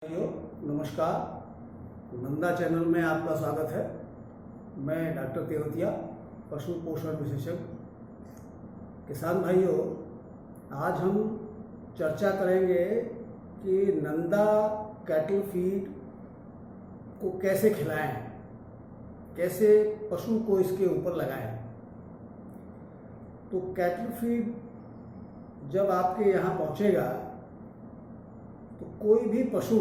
भाइयों नमस्कार। नंदा चैनल में आपका स्वागत है। मैं डॉक्टर तेवतिया, पशु पोषण विशेषज्ञ। किसान भाइयों, आज हम चर्चा करेंगे कि नंदा कैटल फीड को कैसे खिलाएं, कैसे पशु को इसके ऊपर लगाएं। तो कैटल फीड जब आपके यहाँ पहुँचेगा तो कोई भी पशु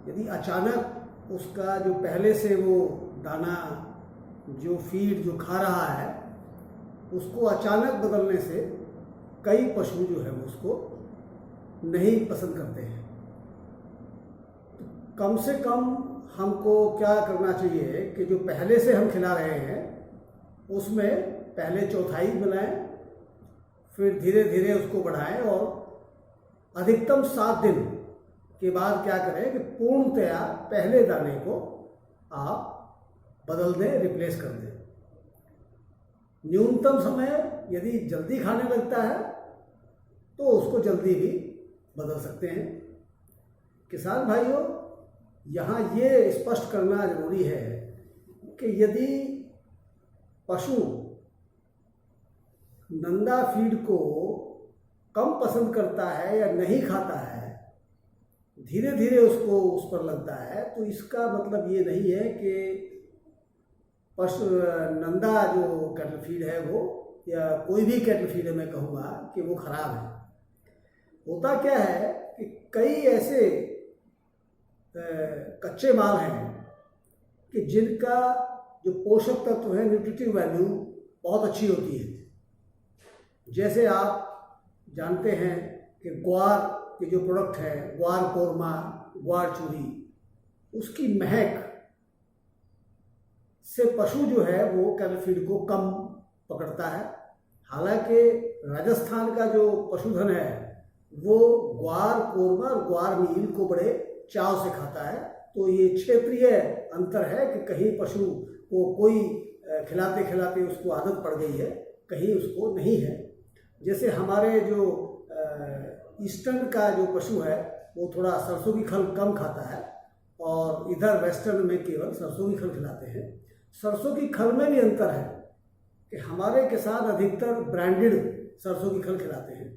यदि अचानक उसका जो पहले से वो दाना जो फीड जो खा रहा है उसको अचानक बदलने से कई पशु जो है वो उसको नहीं पसंद करते हैं। तो कम से कम हमको क्या करना चाहिए कि जो पहले से हम खिला रहे हैं उसमें पहले चौथाई मिलाएं, फिर धीरे धीरे उसको बढ़ाएं और अधिकतम 7 दिन के बाद क्या करें कि पूर्णतया पहले दाने को आप बदल दें, रिप्लेस कर दें। न्यूनतम समय यदि जल्दी खाने लगता है तो उसको जल्दी भी बदल सकते हैं। किसान भाइयों, यहाँ ये स्पष्ट करना जरूरी है कि यदि पशु नंदा फीड को कम पसंद करता है या नहीं खाता है, धीरे धीरे उसको उस पर लगता है, तो इसका मतलब ये नहीं है कि पशु नंदा जो कैटल फीड है वो या कोई भी कैटल फीड है मैं कहूँगा कि वो खराब है। होता क्या है कि कई ऐसे कच्चे माल हैं कि जिनका जो पोषक तत्व है, न्यूट्रिटिव वैल्यू बहुत अच्छी होती है। जैसे आप जानते हैं कि ग्वार के जो प्रोडक्ट है, ग्वार कोरमा, ग्वार चूरी, उसकी महक से पशु जो है वो कैटल फीड को कम पकड़ता है। हालांकि राजस्थान का जो पशुधन है वो ग्वार कोरमा और ग्वार मील को बड़े चाव से खाता है। तो ये क्षेत्रीय अंतर है कि कहीं पशु को कोई खिलाते खिलाते उसको आदत पड़ गई है, कहीं उसको नहीं है। जैसे हमारे जो ईस्टर्न का जो पशु है वो थोड़ा सरसों की खल कम खाता है और इधर वेस्टर्न में केवल सरसों की खल खिलाते हैं। सरसों की खल में भी अंतर है कि हमारे किसान अधिकतर ब्रांडेड सरसों की खल खिलाते हैं।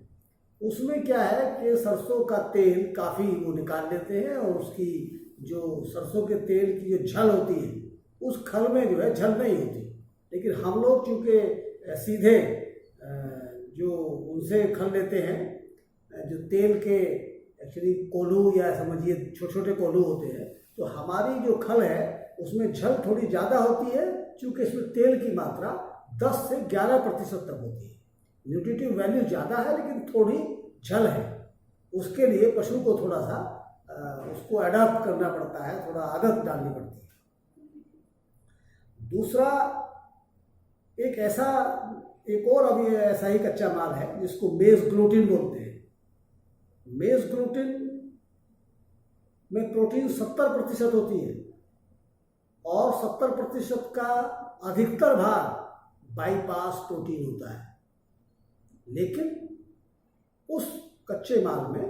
उसमें क्या है कि सरसों का तेल काफ़ी वो निकाल लेते हैं और उसकी जो सरसों के तेल की जो झल होती है उस खल में जो है झल नहीं होती। लेकिन हम लोग चूँकि सीधे जो उनसे खल लेते हैं, जो तेल के एक्चुअली कोल्हू या समझिए छोटे छोटे कोल्हू होते हैं, तो हमारी जो खल है उसमें झल थोड़ी ज़्यादा होती है। चूँकि इसमें तेल की मात्रा 10 से 11% तक होती है। न्यूट्रिटिव वैल्यू ज़्यादा है लेकिन थोड़ी झल है। उसके लिए पशु को थोड़ा सा उसको अडॉप्ट करना पड़ता है, थोड़ा आदत डालनी पड़ती है। दूसरा एक और अभी ऐसा ही कच्चा माल है जिसको मेज ग्लूटिन बोलते हैं। मेज ग्लूटिन में प्रोटीन 70% होती है और 70% का अधिकतर भाग बाईपास प्रोटीन होता है। लेकिन उस कच्चे माल में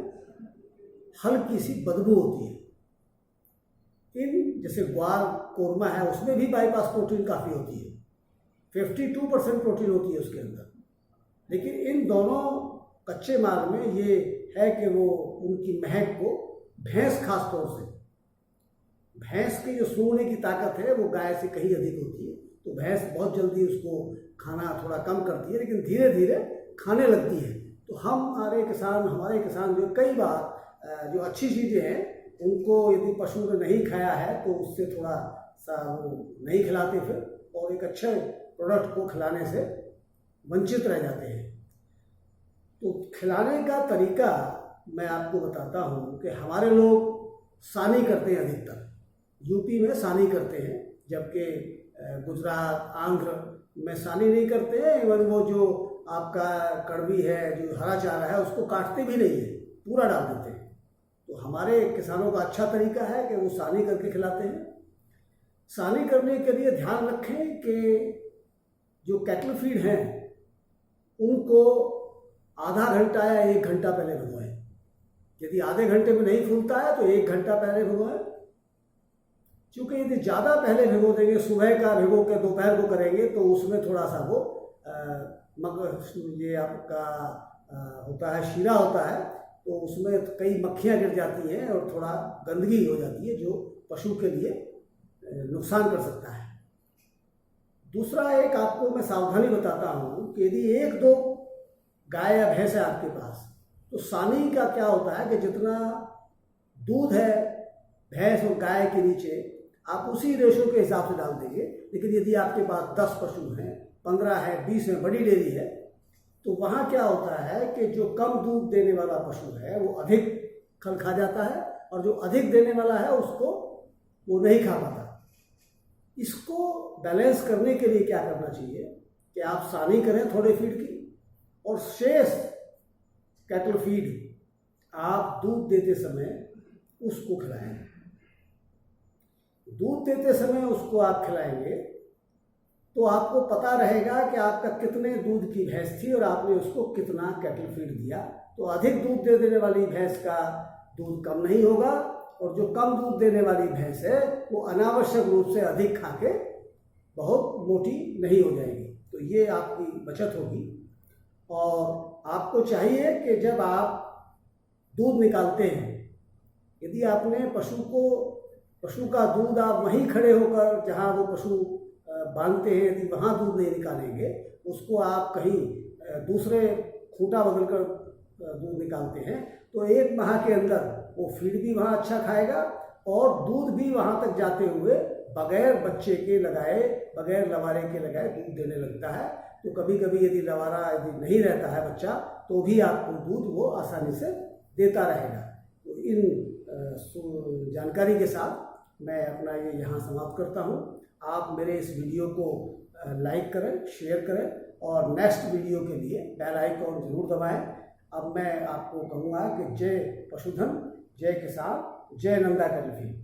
हल्की सी बदबू होती है। इन जैसे ग्वार कोरमा है उसमें भी बाईपास प्रोटीन काफ़ी होती है, 52% प्रोटीन होती है उसके अंदर। लेकिन इन दोनों कच्चे माल में ये है कि वो उनकी महक को भैंस, खास तौर से भैंस की जो सूंघने की ताकत है वो गाय से कहीं अधिक होती है। तो भैंस बहुत जल्दी उसको खाना थोड़ा कम करती है लेकिन धीरे धीरे खाने लगती है। तो हमारे किसान जो कई बार जो अच्छी चीज़ें हैं उनको यदि पशु ने नहीं खाया है तो उससे थोड़ा सा वो नहीं खिलाते फिर, और एक अच्छे प्रोडक्ट को खिलाने से वंचित रह जाते हैं। तो खिलाने का तरीका मैं आपको बताता हूँ कि हमारे लोग सानी करते हैं, अधिकतर यूपी में सानी करते हैं, जबकि गुजरात, आंध्र में सानी नहीं करते हैं। इवन वो जो आपका कड़वी है, जो हरा चारा है, उसको काटते भी नहीं है, पूरा डाल देते हैं। तो हमारे किसानों का अच्छा तरीका है कि वो सानी करके खिलाते हैं। सानी करने के लिए ध्यान रखें कि जो कैटल फीड हैं उनको आधा घंटा या 1 घंटा पहले भिगोएं। यदि आधे घंटे में नहीं फूलता है तो 1 घंटा पहले भिगोएं। क्योंकि यदि ज़्यादा पहले भिगो देंगे, सुबह का भिगो के दोपहर को करेंगे, तो उसमें थोड़ा सा वो ये आपका होता है, शीरा होता है, तो उसमें कई मक्खियाँ गिर जाती हैं और थोड़ा गंदगी हो जाती है, जो पशु के लिए नुकसान कर सकता है। दूसरा एक आपको मैं सावधानी बताता हूँ कि यदि 1-2 गाय या भैंस है आपके पास, तो सानी का क्या होता है कि जितना दूध है भैंस और गाय के नीचे, आप उसी रेशो के हिसाब से डाल देंगे। लेकिन यदि आपके पास 10 पशु हैं, 15 है, 20 है, बड़ी डेयरी है, तो वहाँ क्या होता है कि जो कम दूध देने वाला पशु है वो अधिक खल खा जाता है, और जो अधिक देने वाला है उसको वो नहीं खा पाता। इसको बैलेंस करने के लिए क्या करना चाहिए कि आप सानी करें थोड़े फीड की, और शेष कैटल फीड आप दूध देते समय उसको खिलाएं। दूध देते समय उसको आप खिलाएंगे तो आपको पता रहेगा कि आपका कितने दूध की भैंस थी और आपने उसको कितना कैटल फीड दिया। तो अधिक दूध दे देने वाली भैंस का दूध कम नहीं होगा, और जो कम दूध देने वाली भैंस है वो अनावश्यक रूप से अधिक खा के बहुत मोटी नहीं हो जाएगी। तो ये आपकी बचत होगी। और आपको चाहिए कि जब आप दूध निकालते हैं, यदि आपने पशु का दूध आप वहीं खड़े होकर, जहाँ वो पशु बांधते हैं, यदि वहाँ दूध नहीं निकालेंगे, उसको आप कहीं दूसरे खूंटा बदल कर दूध निकालते हैं, तो 1 माह के अंदर वो फीड भी वहाँ अच्छा खाएगा और दूध भी वहाँ तक जाते हुए बगैर बच्चे के लगाए, बगैर लवारे के लगाए दूध देने लगता है। तो कभी कभी यदि लवारा यदि नहीं रहता है बच्चा, तो भी आपको दूध वो आसानी से देता रहेगा। तो इन जानकारी के साथ मैं अपना ये यहाँ समाप्त करता हूँ। आप मेरे इस वीडियो को लाइक करें, शेयर करें, और नेक्स्ट वीडियो के लिए बेल आइकॉन जरूर दबाएं। अब मैं आपको कहूँगा कि जय पशुधन, जय किसान, जय नंदा कैटल फीड।